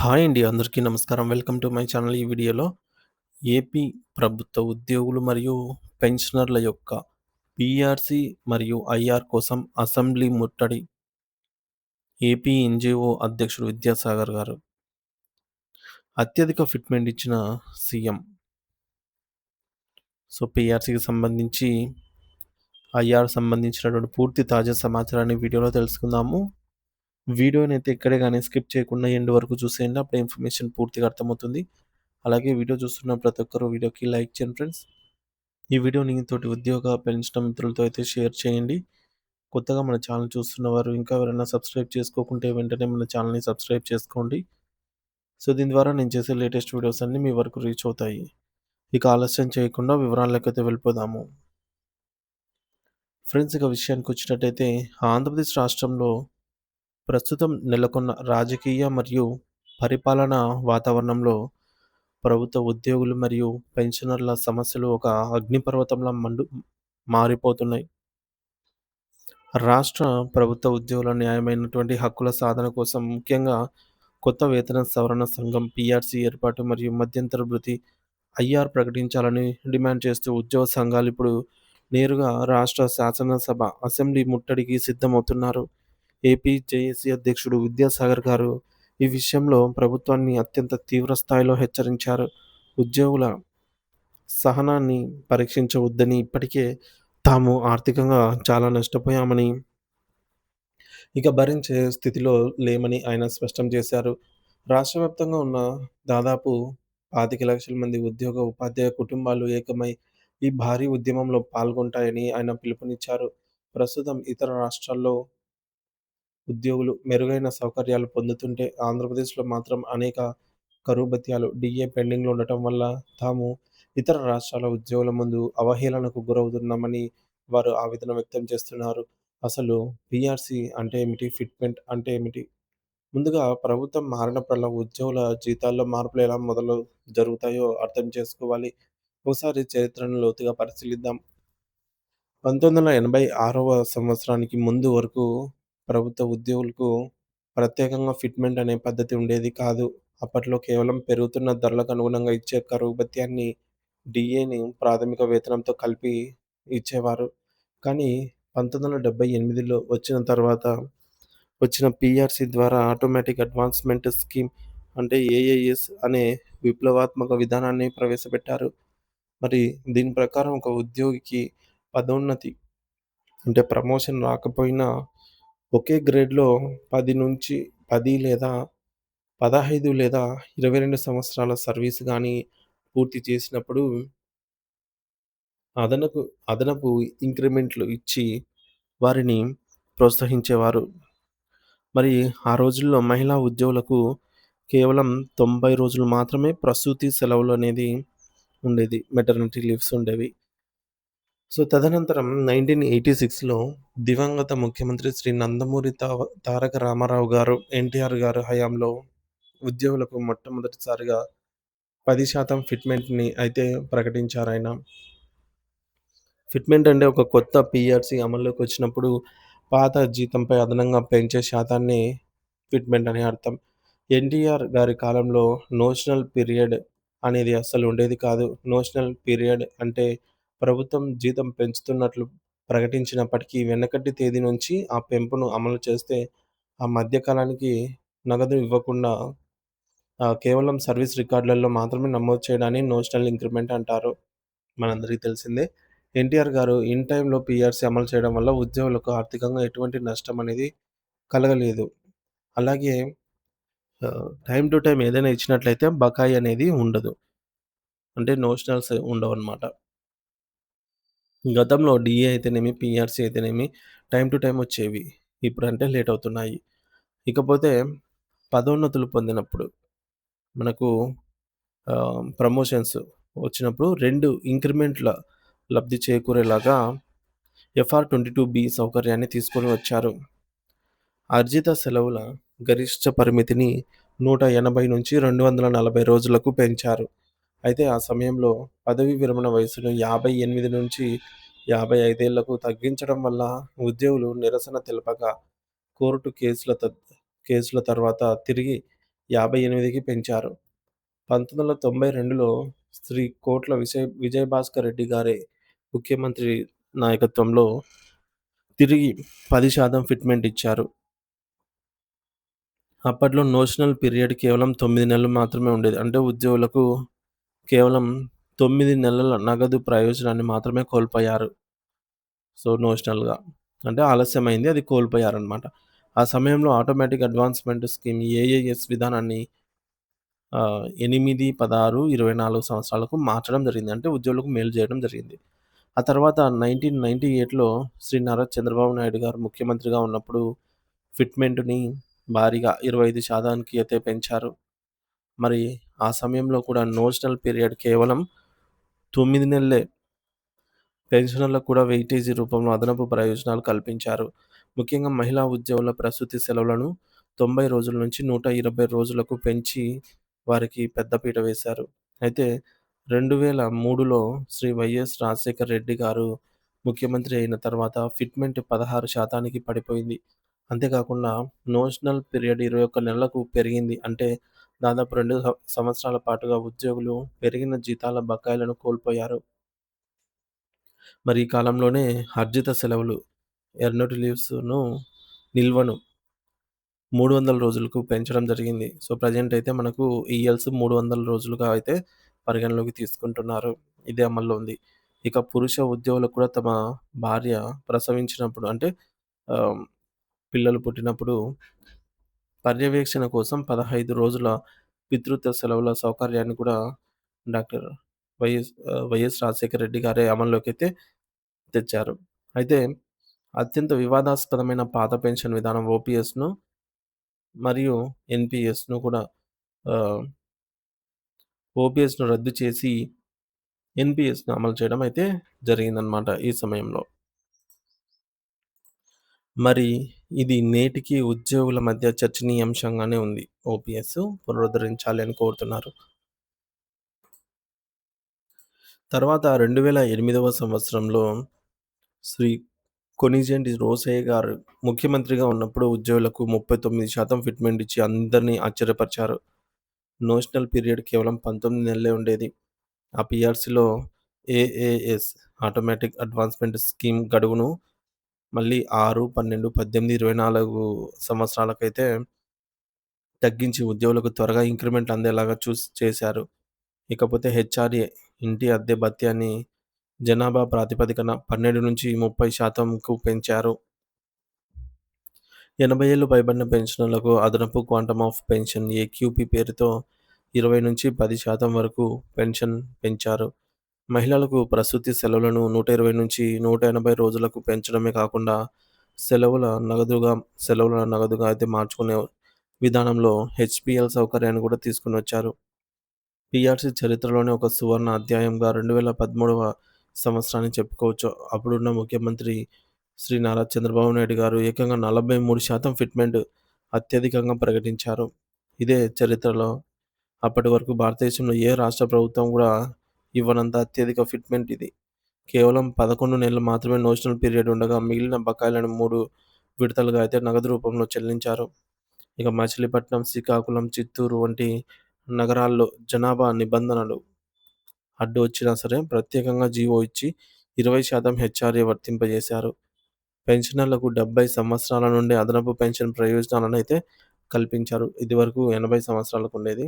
Hi అండి. అందరికీ నమస్కారం. Welcome to my channel. ఈ వీడియోలో ఏపీ ప్రభుత్వ ఉద్యోగులు మరియు పెన్షనర్ల యొక్క పీఆర్సీ మరియు ఐఆర్ కోసం అసెంబ్లీ ముట్టడి. ఏపీ ఎన్‌జీఓ అధ్యక్షుడు విద్యాసాగర్ గారు. అత్యధిక ఫిట్‌మెంట్ ఇచ్చిన సీఎం. పీఆర్సీకి సంబంధించి, ఐఆర్ సంబంధించినటువంటి పూర్తి తాజా సమాచారాన్ని వీడియోలో తెలుసుకుందాము. వీడియోనైతే ఎక్కడే గాని స్కిప్ చేయకుండా ఎండ్ వరకు చూసేయండి. అప్పుడే ఇన్ఫర్మేషన్ పూర్తిగా అర్థమవుతుంది. అలాగే వీడియో చూస్తున్న ప్రతి ఒక్కరు వీడియోకి లైక్ చేయండి ఫ్రెండ్స్. ఈ వీడియోని తోటి ఉద్యోగ, పెన్షన్ మిత్రులతో అయితే షేర్ చేయండి. కొత్తగా మన ఛానల్ చూస్తున్నవారు ఇంకా ఎవరైనా సబ్స్క్రైబ్ చేసుకోకుంటే వెంటనే మన ఛానల్‌ని సబ్స్క్రైబ్ చేసుకోండి. దీని ద్వారా నేను చేసే లేటెస్ట్ వీడియోస్ అన్నీ మీ వరకు రీచ్ అవుతాయి. ఇక ఆలస్యం చేయకుండా వివరాలకైతే వెళ్ళిపోదాము. ఫ్రెండ్స్, ఇక విషయానికొచ్చినట్టయితే ఆంధ్రప్రదేశ్ రాష్ట్రంలో ప్రస్తుతం నెలకొన్న రాజకీయ మరియు పరిపాలనా వాతావరణంలో ప్రభుత్వ ఉద్యోగులు మరియు పెన్షనర్ల సమస్యలు ఒక అగ్నిపర్వతంలా మారిపోతున్నాయి. రాష్ట్ర ప్రభుత్వ ఉద్యోగుల న్యాయమైనటువంటి హక్కుల సాధన కోసం ముఖ్యంగా కొత్త వేతన సవరణ సంఘం పీఆర్సీ ఏర్పాటు మరియు మధ్యంతర భృతి ఐఆర్ ప్రకటించాలని డిమాండ్ చేస్తూ ఉద్యోగ సంఘాలు ఇప్పుడు నేరుగా రాష్ట్ర శాసనసభ అసెంబ్లీ ముట్టడికి సిద్ధమవుతున్నారు. ఏపీ జేఏసీ అధ్యక్షుడు విద్యాసాగర్ గారు ఈ విషయంలో ప్రభుత్వాన్ని అత్యంత తీవ్ర స్థాయిలో హెచ్చరించారు. ఉద్యోగుల సహనాన్ని పరీక్షించవద్దని, ఇప్పటికే తాము ఆర్థికంగా చాలా నష్టపోయామని, ఇక భరించే స్థితిలో లేమని ఆయన స్పష్టం చేశారు. రాష్ట్ర వ్యాప్తంగా ఉన్న దాదాపు 25,00,000 మంది ఉద్యోగ, ఉపాధ్యాయ కుటుంబాలు ఏకమై ఈ భారీ ఉద్యమంలో పాల్గొంటాయని ఆయన పిలుపునిచ్చారు. ప్రస్తుతం ఇతర రాష్ట్రాల్లో ఉద్యోగులు మెరుగైన సౌకర్యాలు పొందుతుంటే ఆంధ్రప్రదేశ్‌లో మాత్రం అనేక కరువు భత్యాలు, డీఏ పెండింగ్‌లో ఉండటం వల్ల తాము ఇతర రాష్ట్రాల ఉద్యోగుల ముందు అవహేళనకు గురవుతున్నామని వారు ఆవేదన వ్యక్తం చేస్తున్నారు. అసలు పీఆర్సీ అంటే ఏమిటి? ఫిట్‌మెంట్ అంటే ఏమిటి? ముందుగా ప్రభుత్వం మారినప్పుడల్లా ఉద్యోగుల జీతాల్లో మార్పులు ఎలా జరుగుతాయో అర్థం చేసుకోవాలి. ఒకసారి చరిత్రను లోతుగా పరిశీలిద్దాం. 1986వ సంవత్సరానికి ముందు వరకు ప్రభుత్వ ఉద్యోగులకు ప్రత్యేకంగా ఫిట్‌మెంట్ అనే పద్ధతి ఉండేది కాదు. అప్పట్లో కేవలం పెరుగుతున్న ధరలకు అనుగుణంగా ఇచ్చే కరువు భత్యాన్ని, డీఏని ప్రాథమిక వేతనంతో కలిపి ఇచ్చేవారు. కానీ 1978లో వచ్చిన తర్వాత వచ్చిన పీఆర్సీ ద్వారా ఆటోమేటిక్ అడ్వాన్స్‌మెంట్ స్కీమ్ అంటే ఏఐఎస్ అనే విప్లవాత్మక విధానాన్ని ప్రవేశపెట్టారు. మరి దీని ప్రకారం ఒక ఉద్యోగికి పదోన్నతి అంటే ప్రమోషన్ రాకపోయినా ఒకే గ్రేడ్‌లో 10 లేదా 15 లేదా 22 సంవత్సరాల సర్వీస్ గాని పూర్తి చేసినప్పుడు అదనపు అదనపు ఇంక్రిమెంట్లు ఇచ్చి వారిని ప్రోత్సహించేవారు. మరి ఆ రోజుల్లో మహిళా ఉద్యోగులకు కేవలం 90 రోజులు మాత్రమే ప్రసూతి సెలవులు అనేది ఉండేది. మెటర్నిటీ లీవ్స్ ఉండేవి. తదనంతరం 1986లో దివంగత ముఖ్యమంత్రి శ్రీ నందమూరి తారక రామారావు గారు, ఎన్టీఆర్ గారు హయాంలో ఉద్యోగులకు మొట్టమొదటిసారిగా 10% ఫిట్‌మెంట్‌ని అయితే ప్రకటించారాయన. ఫిట్‌మెంట్ అంటే ఒక కొత్త పీఆర్సీ అమల్లోకి వచ్చినప్పుడు పాత జీతంపై అదనంగా పెంచే శాతాన్ని ఫిట్‌మెంట్ అని అర్థం. ఎన్టీఆర్ గారి కాలంలో నోషనల్ పీరియడ్ అనేది అస్సలు ఉండేది కాదు. నోషనల్ పీరియడ్ అంటే ప్రభుత్వం జీతం పెంచుతున్నట్లు ప్రకటించినప్పటికీ వెనకటి తేదీ నుంచి ఆ పెంపును అమలు చేస్తే ఆ మధ్య కాలానికి నగదు ఇవ్వకుండా కేవలం సర్వీస్ రికార్డులలో మాత్రమే నమోదు చేయడాన్ని నోషనల్ ఇంక్రిమెంట్ అంటారు. మనందరికీ తెలిసిందే. ఎన్టీఆర్ గారు ఇన్ టైమ్‌లో పీఆర్సీ అమలు చేయడం వల్ల ఉద్యోగులకు ఆర్థికంగా ఎటువంటి నష్టం అనేది కలగలేదు. అలాగే టైమ్ టు టైమ్ ఏదైనా ఇచ్చినట్లయితే బకాయి అనేది ఉండదు. అంటే నోషనల్స్ ఉండవన్నమాట. గతంలో డీఏ అయితేనేమి, పీఆర్సీ అయితేనేమి టైమ్ టు టైమ్ వచ్చేవి. ఇప్పుడంటే లేట్ అవుతున్నాయి. ఇకపోతే పదోన్నతులు పొందినప్పుడు మనకు ప్రమోషన్స్ వచ్చినప్పుడు 2 ఇంక్రిమెంట్‌ల లబ్ధి చేకూరేలాగా FR22B సౌకర్యాన్ని తీసుకొని వచ్చారు. అర్జిత సెలవుల గరిష్ట పరిమితిని 180 నుంచి 240 రోజులకు పెంచారు. అయితే ఆ సమయంలో పదవీ విరమణ వయసును 58 నుంచి 55 ఏళ్లకు తగ్గించడం వల్ల ఉద్యోగులు నిరసన తెలపగా కోర్టు కేసుల తర్వాత తిరిగి 58కి పెంచారు. 1992లో శ్రీ కోట్ల విజయభాస్కర్ రెడ్డి గారి ముఖ్యమంత్రి నాయకత్వంలో తిరిగి 10% ఫిట్‌మెంట్ ఇచ్చారు. అప్పట్లో నోషనల్ పీరియడ్ కేవలం 9 నెలలు మాత్రమే ఉండేది. అంటే ఉద్యోగులకు కేవలం 9 నెలల నగదు ప్రయోజనాన్ని మాత్రమే కోల్పోయారు. సో, నోషనల్‌గా. అంటే ఆలస్యమైంది. అది కోల్పోయారనమాట. ఆ సమయంలో ఆటోమేటిక్ అడ్వాన్స్‌మెంట్ స్కీమ్ ఏఏఎస్ విధానాన్ని 8, 16, 24 సంవత్సరాలకు మార్చడం జరిగింది. అంటే ఉద్యోగులకు మేలు చేయడం జరిగింది. ఆ తర్వాత 1998లో శ్రీ నారా చంద్రబాబు నాయుడు గారు ముఖ్యమంత్రిగా ఉన్నప్పుడు ఫిట్‌మెంట్‌ని భారీగా 25% అయితే పెంచారు. మరి ఆ సమయంలో కూడా నోషనల్ పీరియడ్ కేవలం 9 నెలలే. పెన్షనర్లకు కూడా వెయిటేజీ రూపంలో అదనపు ప్రయోజనాలు కల్పించారు. ముఖ్యంగా మహిళా ఉద్యోగుల ప్రసూతి సెలవులను 90 రోజుల నుంచి 120 రోజులకు పెంచి వారికి పెద్దపీట వేశారు. అయితే 2003లో శ్రీ వైఎస్ రాజశేఖర్ రెడ్డి గారు ముఖ్యమంత్రి అయిన తర్వాత ఫిట్‌మెంట్ 16%కి పడిపోయింది. అంతేకాకుండా నోషనల్ పీరియడ్ 21 నెలలకు పెరిగింది. అంటే దాదాపు 2 సంవత్సరాల పాటుగా ఉద్యోగులు పెరిగిన జీతాల బకాయిలను కోల్పోయారు. మరి ఈ కాలంలోనే అర్జిత సెలవులు ఎర్నడ్ లీవ్స్‌ను నిల్వను 300 రోజులకు పెంచడం జరిగింది. సో, ప్రెజెంట్ అయితే మనకు ఈఎల్స్ 300 రోజులుగా అయితే పరిగణలోకి తీసుకుంటున్నారు. ఇదే అమల్లో ఉంది. ఇక పురుష ఉద్యోగులకు కూడా తమ భార్య ప్రసవించినప్పుడు అంటే ఆహ్, పిల్లలు పుట్టినప్పుడు పర్యవేక్షణ కోసం 15 రోజుల పితృత్వ సెలవుల సౌకర్యాన్ని కూడా డాక్టర్ వైఎస్ రాజశేఖర రెడ్డి గారే అమల్లోకైతే తెచ్చారు. అయితే అత్యంత వివాదాస్పదమైన పాత పెన్షన్ విధానం ఓపీఎస్‌ను మరియు ఎన్‌పీఎస్‌ను కూడా ఆహ్, ఓపీఎస్‌ను రద్దు చేసి ఎన్‌పీఎస్‌ను అమలు చేయడం అయితే జరిగిందనమాట ఈ సమయంలో. మరి ఇది నేటికి ఉద్యోగుల మధ్య చర్చనీయాంశంగానే ఉంది. ఓపీఎస్ పునరుద్ధరించాలి అని కోరుతున్నారు. తర్వాత 2008వ సంవత్సరంలో శ్రీ కొనిజేంటి రోసయ్య గారు ముఖ్యమంత్రిగా ఉన్నప్పుడు ఉద్యోగులకు 39% ఫిట్‌మెంట్ ఇచ్చి అందరిని ఆశ్చర్యపరిచారు. నోషనల్ పీరియడ్ కేవలం 19 నెలలే ఉండేది. ఆ పీఆర్సీలో ఏఏఎస్ ఆటోమేటిక్ అడ్వాన్స్‌మెంట్ స్కీమ్ గడువును మళ్ళీ 6, 12, 18, 24 సంవత్సరాలకైతే తగ్గించి ఉద్యోగులకు త్వరగా ఇంక్రిమెంట్ అందేలాగా చేశారు. ఇకపోతే హెచ్ఆర్ఏ ఇంటి అద్దె భత్యాన్ని జనాభా ప్రాతిపదికన 12-30%కు పెంచారు. 80 ఏళ్లు పైబడిన పెన్షనర్లకు అదనపు క్వాంటమ్ ఆఫ్ పెన్షన్ ఏక్యూపీ పేరుతో 20-10% వరకు పెన్షన్ పెంచారు. మహిళలకు ప్రసూతి సెలవులను 120-180 రోజులకు పెంచడమే కాకుండా సెలవుల నగదుగా సెలవుల నగదుగా అయితే మార్చుకునే విధానంలో హెచ్‌పీఎల్ సౌకర్యాన్ని కూడా తీసుకొనొచ్చారు. పీఆర్సీ చరిత్రలోనే ఒక సువర్ణ అధ్యాయంగా 2013వ సంవత్సరాన్ని చెప్పుకోవచ్చు. అప్పుడున్న ముఖ్యమంత్రి శ్రీ నారా చంద్రబాబు నాయుడు గారు ఏకంగా 43% ఫిట్‌మెంట్ అత్యధికంగా ప్రకటించారు. ఇదే చరిత్రలో అప్పటి వరకు భారతదేశంలో ఏ రాష్ట్ర ప్రభుత్వం కూడా ఇవ్వనంత అత్యధిక ఫిట్‌మెంట్ ఇది. కేవలం 11 నెలలు మాత్రమే నోషనల్ పీరియడ్ ఉండగా మిగిలిన బకాయిలను 3 విడతలుగా అయితే నగదు రూపంలో చెల్లించారు. ఇక మచిలీపట్నం, శ్రీకాకుళం, చిత్తూరు వంటి నగరాల్లో జనాభా నిబంధనలు అడ్డు వచ్చినా సరే ప్రత్యేకంగా జీవో ఇచ్చి 20% హెచ్ఆర్ఏ వర్తింపజేశారు. పెన్షనర్లకు 70 సంవత్సరాల నుండి అదనపు పెన్షన్ ప్రయోజనాలనైతే కల్పించారు. ఇదివరకు 80 సంవత్సరాలకు ఉండేది.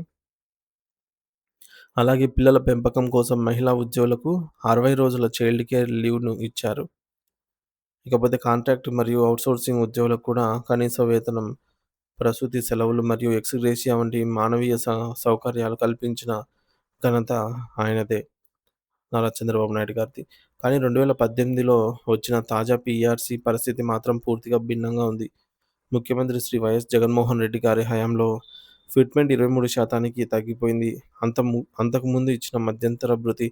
అలాగే పిల్లల పెంపకం కోసం మహిళా ఉద్యోగులకు 60 రోజుల చైల్డ్ కేర్ లీవ్‌ను ఇచ్చారు. ఇకపోతే కాంట్రాక్ట్ మరియు ఔట్‌సోర్సింగ్ ఉద్యోగులకు కూడా కనీస వేతనం, ప్రసూతి సెలవులు మరియు ఎక్స్‌గ్రేషియా వంటి మానవీయ సౌకర్యాలు కల్పించిన ఘనత ఆయనదే. నారా చంద్రబాబు నాయుడు గారిది. కానీ 2018లో వచ్చిన తాజా పీఆర్సీ పరిస్థితి మాత్రం పూర్తిగా భిన్నంగా ఉంది. ముఖ్యమంత్రి శ్రీ వైఎస్ జగన్మోహన్ రెడ్డి గారి హయాంలో ఫిట్‌మెంట్ 23%కి తగ్గిపోయింది. అంతకుముందు ఇచ్చిన మధ్యంతర భృతి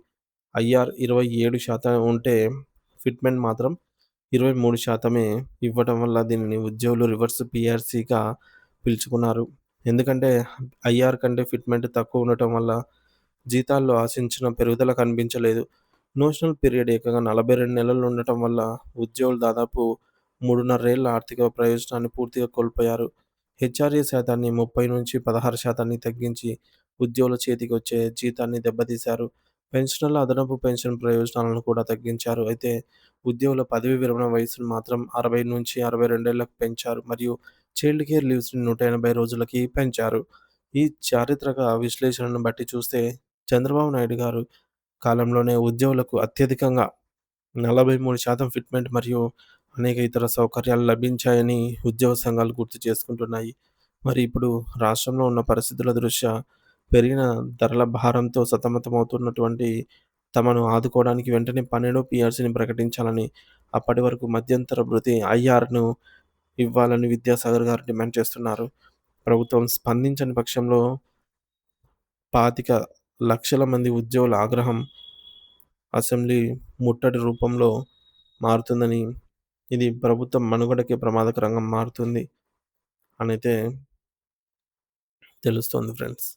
ఐఆర్ 27% ఉంటే ఫిట్‌మెంట్ మాత్రం 23% ఇవ్వటం వల్ల దీనిని ఉద్యోగులు రివర్స్ పీఆర్సీగా పిలుచుకున్నారు. ఎందుకంటే ఐఆర్ కంటే ఫిట్‌మెంట్ తక్కువ ఉండటం వల్ల జీతాల్లో ఆశించిన పెరుగుదల కనిపించలేదు. నోషనల్ పీరియడ్ ఏకంగా 42 నెలలు ఉండటం వల్ల ఉద్యోగులు దాదాపు 3.5 ఏళ్ల ఆర్థిక ప్రయోజనాన్ని పూర్తిగా కోల్పోయారు. హెచ్ఆర్ఏ శాతాన్ని 30-16% తగ్గించి ఉద్యోగుల చేతికొచ్చే జీతాన్ని దెబ్బతీశారు. పెన్షనర్ల అదనపు పెన్షన్ ప్రయోజనాలను కూడా తగ్గించారు. అయితే ఉద్యోగుల పదవీ విరమణ వయస్సును మాత్రం 60-62 ఏళ్లకు పెంచారు మరియు చైల్డ్ కేర్ లీవ్స్‌ని 180 రోజులకి పెంచారు. ఈ చారిత్రక విశ్లేషణను బట్టి చూస్తే చంద్రబాబు నాయుడు గారు కాలంలోనే ఉద్యోగులకు అత్యధికంగా 43% ఫిట్‌మెంట్ మరియు అనేక ఇతర సౌకర్యాలు లభించాయని ఉద్యోగ సంఘాలు గుర్తు చేసుకుంటున్నాయి. మరి ఇప్పుడు రాష్ట్రంలో ఉన్న పరిస్థితుల దృష్ట్యా పెరిగిన ధరల భారంతో సతమతమవుతున్నటువంటి తమను ఆదుకోవడానికి వెంటనే 12 పీఆర్సీని ప్రకటించాలని, అప్పటి వరకు మధ్యంతర భృతి ఐఆర్‌ను ఇవ్వాలని విద్యాసాగర్ గారు డిమాండ్ చేస్తున్నారు. ప్రభుత్వం స్పందించని పక్షంలో 25,00,000 మంది ఉద్యోగుల ఆగ్రహం అసెంబ్లీ ముట్టడి రూపంలో మారుతుందని, ఇది ప్రభుత్వం మనుగడకే ప్రమాదకరంగా మారుతుంది అనైతే తెలుస్తోంది ఫ్రెండ్స్.